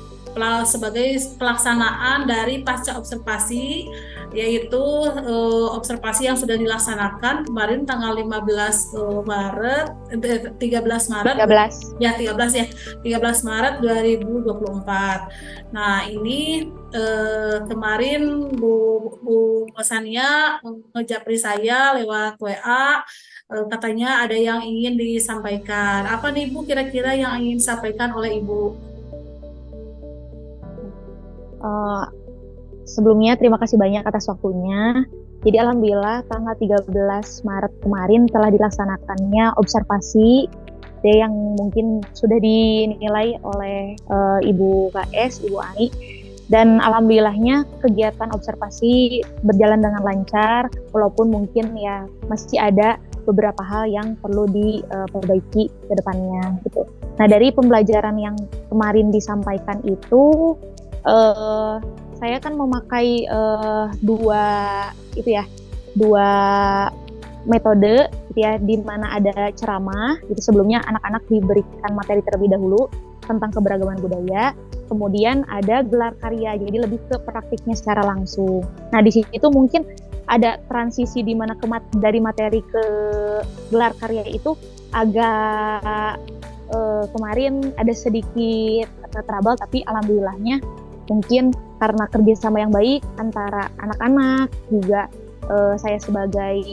pelaksanaan dari pasca observasi, yaitu observasi yang sudah dilaksanakan kemarin tanggal 13 Maret 13. ya 13 Maret 2024. Nah, ini kemarin Bu Sania ngejapri saya lewat WA, katanya ada yang ingin disampaikan. Apa nih Bu kira-kira yang ingin disampaikan oleh Ibu? Sebelumnya terima kasih banyak atas waktunya. Jadi alhamdulillah tanggal 13 Maret kemarin telah dilaksanakannya observasi yang mungkin sudah dinilai oleh Ibu KS, Ibu Ani. Dan alhamdulillahnya kegiatan observasi berjalan dengan lancar, walaupun mungkin ya masih ada beberapa hal yang perlu diperbaiki ke depannya gitu. Nah, dari pembelajaran yang kemarin disampaikan itu saya kan memakai dua metode gitu ya, di mana ada ceramah. Jadi sebelumnya anak-anak diberikan materi terlebih dahulu tentang keberagaman budaya, kemudian ada gelar karya, jadi lebih ke praktiknya secara langsung. Nah, di situ mungkin ada transisi di mana dari materi ke gelar karya itu agak kemarin ada sedikit trouble, tapi alhamdulillahnya mungkin karena kerjasama yang baik antara anak-anak, juga saya sebagai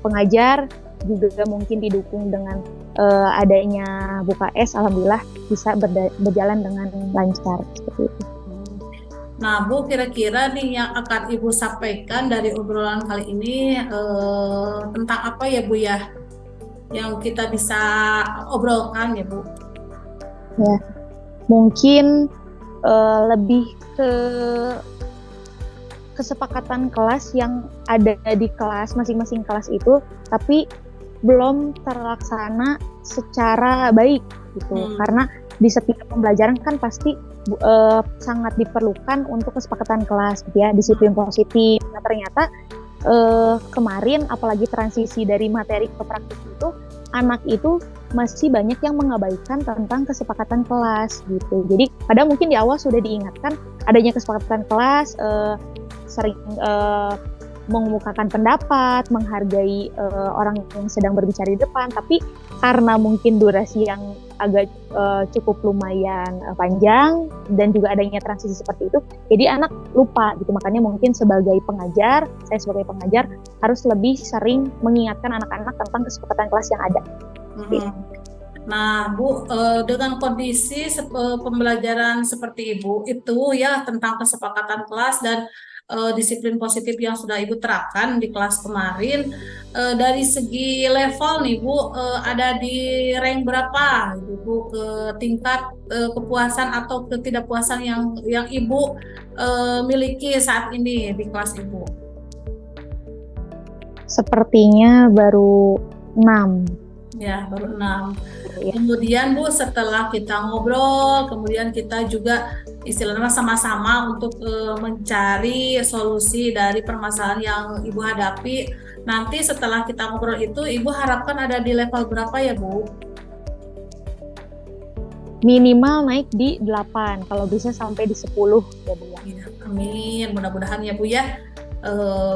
pengajar, juga mungkin didukung dengan adanya Bu KS, alhamdulillah bisa berjalan dengan lancar seperti itu. Nah, Bu, kira-kira nih yang akan Ibu sampaikan dari obrolan kali ini tentang apa ya, Bu ya? Yang kita bisa obrolkan ya, Bu? Ya, mungkin lebih ke kesepakatan kelas yang ada di kelas, masing-masing kelas itu, tapi belum terlaksana secara baik gitu. Karena di setiap pembelajaran kan pasti sangat diperlukan untuk kesepakatan kelas gitu ya, disiplin positif. Nah, ternyata kemarin apalagi transisi dari materi ke praktik itu, anak itu masih banyak yang mengabaikan tentang kesepakatan kelas gitu. Jadi padahal mungkin di awal sudah diingatkan adanya kesepakatan kelas, sering mengemukakan pendapat, menghargai orang yang sedang berbicara di depan, tapi karena mungkin durasi yang agak cukup lumayan panjang dan juga adanya transisi seperti itu, jadi anak lupa gitu. Makanya mungkin sebagai pengajar, saya sebagai pengajar harus lebih sering mengingatkan anak-anak tentang kesepakatan kelas yang ada. Nah, Bu, dengan kondisi pembelajaran seperti Ibu itu ya, tentang kesepakatan kelas dan disiplin positif yang sudah Ibu terapkan di kelas kemarin, dari segi level nih Bu, ada di rank berapa Ibu ke tingkat kepuasan atau ketidakpuasan yang Ibu miliki saat ini di kelas Ibu? Sepertinya baru 6. Ya, baru 6. Ya. Kemudian Bu, setelah kita ngobrol, kemudian kita juga istilahnya sama-sama untuk mencari solusi dari permasalahan yang Ibu hadapi. Nanti setelah kita ngobrol itu, Ibu harapkan ada di level berapa ya Bu? Minimal naik di 8, kalau bisa sampai di 10 ya Bu ya. Ya, amin, mudah-mudahan ya Bu ya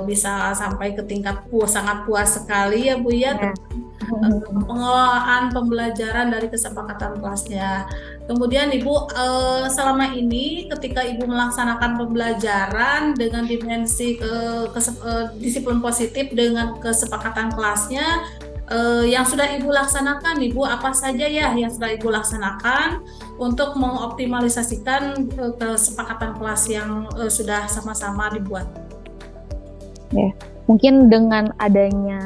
bisa sampai ke tingkat sangat puas sekali ya Bu ya. Ya. Pengelolaan pembelajaran dari kesepakatan kelasnya. Kemudian Ibu selama ini ketika Ibu melaksanakan pembelajaran dengan dimensi disiplin positif dengan kesepakatan kelasnya yang sudah Ibu laksanakan, Ibu apa saja ya yang sudah Ibu laksanakan untuk mengoptimalisasikan kesepakatan kelas yang sudah sama-sama dibuat? Ya, mungkin dengan adanya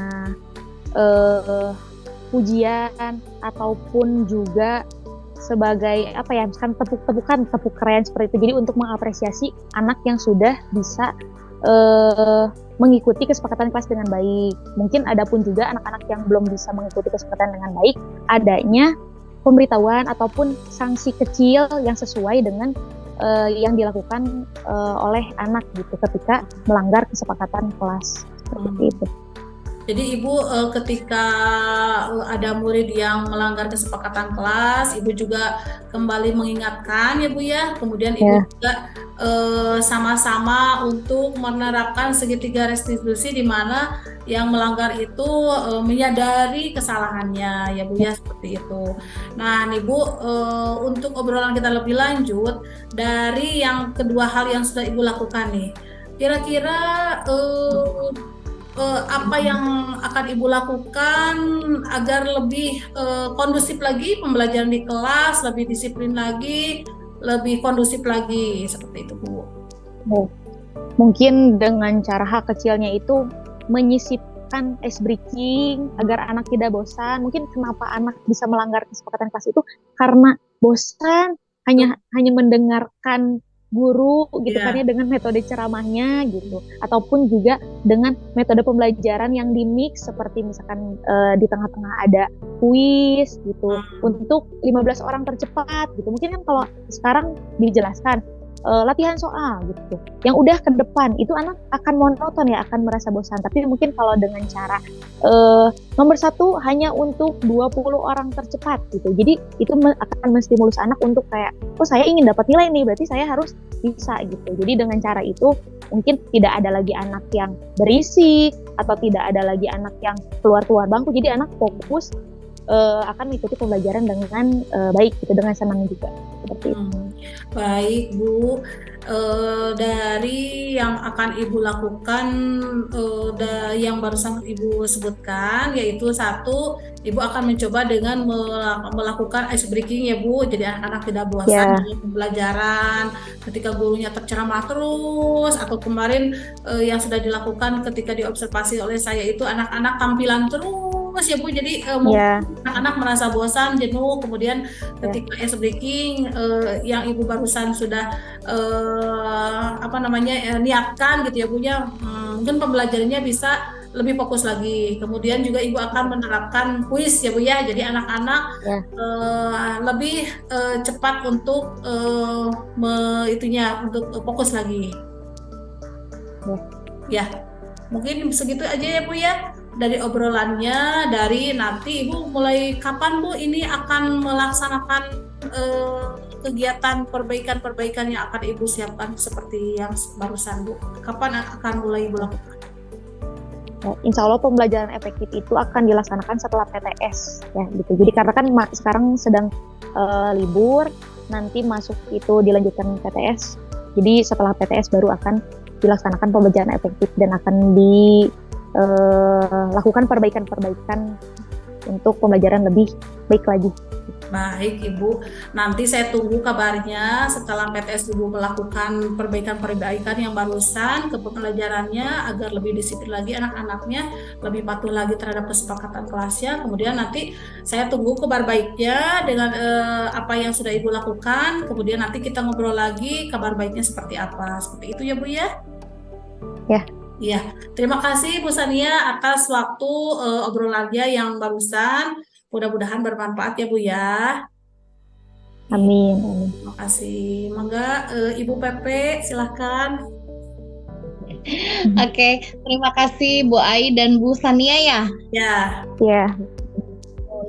ujian ataupun juga sebagai apa ya, misalkan tepuk keren seperti itu. Jadi untuk mengapresiasi anak yang sudah bisa mengikuti kesepakatan kelas dengan baik. Mungkin ada pun juga anak-anak yang belum bisa mengikuti kesepakatan dengan baik, adanya pemberitahuan ataupun sanksi kecil yang sesuai dengan yang dilakukan oleh anak gitu ketika melanggar kesepakatan kelas seperti itu. Jadi Ibu ketika ada murid yang melanggar kesepakatan kelas, Ibu juga kembali mengingatkan ya Bu ya. Kemudian Ibu juga sama-sama untuk menerapkan segitiga restitusi di mana yang melanggar itu menyadari kesalahannya ya Bu ya, seperti itu. Nah nih Bu, untuk obrolan kita lebih lanjut dari yang kedua hal yang sudah Ibu lakukan nih, kira-kira apa yang akan Ibu lakukan agar lebih kondusif lagi pembelajaran di kelas, lebih disiplin lagi, lebih kondusif lagi, seperti itu Bu? Mungkin dengan cara hal kecilnya itu menyisipkan ice breaking agar anak tidak bosan. Mungkin kenapa anak bisa melanggar kesepakatan kelas itu karena bosan hanya mendengarkan guru gitu kan ya, dengan metode ceramahnya gitu, ataupun juga dengan metode pembelajaran yang dimix seperti misalkan di tengah-tengah ada kuis gitu untuk 15 orang tercepat gitu. Mungkin kan kalau sekarang dijelaskan latihan soal gitu, yang udah ke depan itu anak akan monoton ya, akan merasa bosan. Tapi mungkin kalau dengan cara nomor 1 hanya untuk 20 orang tercepat gitu, jadi itu akan menstimulus anak untuk kayak, oh saya ingin dapat nilai nih, berarti saya harus bisa gitu. Jadi dengan cara itu mungkin tidak ada lagi anak yang berisik atau tidak ada lagi anak yang keluar bangku, jadi anak fokus akan mengikuti pembelajaran dengan baik gitu, dengan senang juga seperti itu. Baik Bu, dari yang akan Ibu lakukan yang barusan Ibu sebutkan, yaitu 1, Ibu akan mencoba dengan melakukan ice breaking ya Bu, jadi anak-anak tidak bosan dalam pembelajaran ketika gurunya terceramah terus, atau kemarin yang sudah dilakukan ketika diobservasi oleh saya itu anak-anak tampilan terus ya Bu, jadi anak-anak merasa bosan, jenuh. Kemudian ketika ice breaking yang Ibu barusan sudah niatkan gitu ya Bu ya, mungkin pembelajarannya bisa lebih fokus lagi. Kemudian juga Ibu akan menerapkan kuis ya Bu ya, jadi anak-anak lebih cepat untuk untuk fokus lagi. Ya, mungkin segitu aja ya Bu ya dari obrolannya. Dari nanti Ibu mulai kapan Bu ini akan melaksanakan kegiatan perbaikan yang akan Ibu siapkan seperti yang barusan Bu? Kapan akan mulai Ibu lakukan? Insya Allah pembelajaran efektif itu akan dilaksanakan setelah PTS ya gitu. Jadi karena kan sekarang sedang libur, nanti masuk itu dilanjutkan PTS. Jadi setelah PTS baru akan dilaksanakan pembelajaran efektif dan akan dilakukan perbaikan untuk pembelajaran lebih baik lagi. Baik Ibu, nanti saya tunggu kabarnya setelah PTS Ibu melakukan perbaikan yang barusan ke pembelajarannya agar lebih disiplin lagi anak-anaknya, lebih patuh lagi terhadap kesepakatan kelasnya. Kemudian nanti saya tunggu kabar baiknya dengan apa yang sudah Ibu lakukan. Kemudian nanti kita ngobrol lagi kabar baiknya seperti apa. Seperti itu ya Bu ya? Ya. Iya, terima kasih Bu Sania atas waktu obrolannya yang barusan. Mudah-mudahan bermanfaat ya Bu ya. Amin, amin. Terima kasih. Mangga Ibu Pepe silahkan. Oke, terima kasih Bu Ai dan Bu Sania ya. Ya, Ya,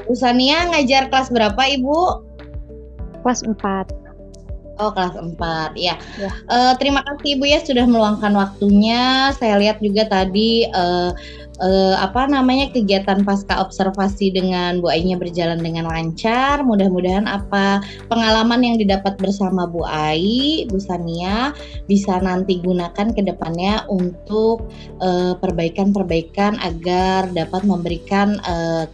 Bu Sania ngajar kelas berapa Ibu? kelas 4. Oh, kelas 4 ya. Ya. Terima kasih Ibu ya sudah meluangkan waktunya. Saya lihat juga tadi kegiatan pasca observasi dengan Bu Ainya berjalan dengan lancar. Mudah-mudahan apa pengalaman yang didapat bersama Bu Ai, Bu Sania bisa nanti gunakan ke depannya untuk perbaikan-perbaikan agar dapat memberikan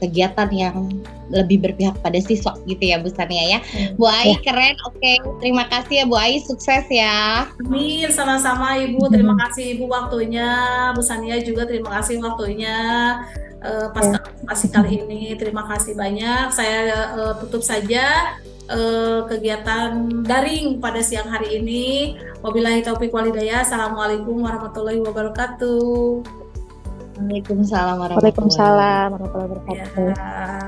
kegiatan yang lebih berpihak pada siswa gitu ya Bu Sania ya. Bu Ai keren. Oke, terima kasih ya Bu Ai, sukses ya. amin. Sama-sama Ibu. Terima kasih Ibu waktunya. Bu Sania juga terima kasih waktunya. Pasca observasi kali ini. Terima kasih banyak. Saya tutup saja kegiatan daring pada siang hari ini. Wabillahi taufiq walhidayah. Assalamualaikum warahmatullahi wabarakatuh. Waalaikumsalam warahmatullahi wabarakatuh. Waalaikumsalam warahmatullahi wabarakatuh. Ya.